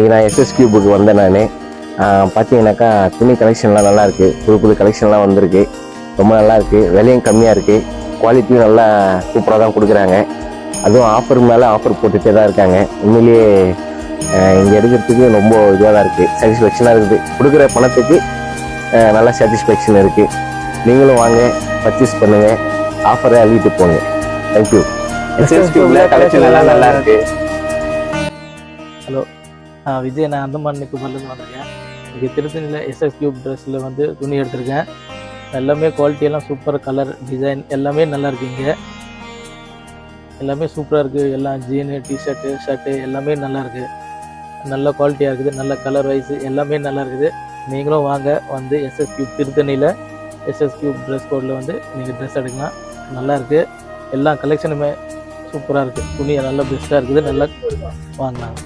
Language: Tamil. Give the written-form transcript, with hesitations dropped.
இன்றைக்கி நான் எஸ்எஸ் கியூபுக்கு வந்தேன். நான் பார்த்தீங்கன்னாக்கா துணி கலெக்ஷன்லாம் நல்லாயிருக்கு. புது புது கலெக்ஷன்லாம் வந்திருக்கு. ரொம்ப நல்லாயிருக்கு. விலையும் கம்மியாக இருக்குது. குவாலிட்டியும் நல்லா சூப்பராக தான் கொடுக்குறாங்க. அதுவும் ஆஃபர் மேலே ஆஃபர் போட்டுகிட்டே தான் இருக்காங்க. உண்மையிலேயே இங்கே எடுக்கிறதுக்கு ரொம்ப இதுவாக தான் இருக்குது. சாட்டிஸ்ஃபேக்ஷனாக இருக்குது. கொடுக்குற பணத்துக்கு நல்லா சாட்டிஸ்ஃபேக்ஷன் இருக்குது. நீங்களும் வாங்க, பர்ச்சேஸ் பண்ணுங்கள், ஆஃபரை அள்ளிட்டு போங்க. தேங்க்யூ. எஸ்எஸ் கியூபில் கலெக்ஷன் எல்லாம் நல்லா இருக்குது. ஹலோ, விஜய். நான் அந்தமான் நிக்கோபார்லேருந்து வந்திருக்கேன். இங்கே திருத்தணியில் எஸ்எஸ் கியூப் ட்ரெஸ்ஸில் வந்து துணி எடுத்திருக்கேன். எல்லாமே குவாலிட்டியெல்லாம் சூப்பர், கலர் டிசைன் எல்லாமே நல்லா இருக்குது. இங்கே எல்லாமே சூப்பராக இருக்குது. எல்லாம் ஜீனு, டிஷர்ட்டு, ஷர்ட்டு எல்லாமே நல்லா இருக்குது. நல்ல குவாலிட்டியாக இருக்குது. நல்ல கலர் வைஸு எல்லாமே நல்லா இருக்குது. நீங்களும் வாங்க, வந்து எஸ்எஸ் கியூப் திருத்தணியில் எஸ்எஸ் கியூப் ட்ரெஸ் கோடில் வந்து நீங்கள் ட்ரெஸ் எடுக்கலாம். நல்லாயிருக்கு. எல்லா கலெக்ஷனுமே சூப்பராக இருக்குது. துணி நல்லா பெஸ்ட்டாக இருக்குது. நல்லா வாங்கினாங்க.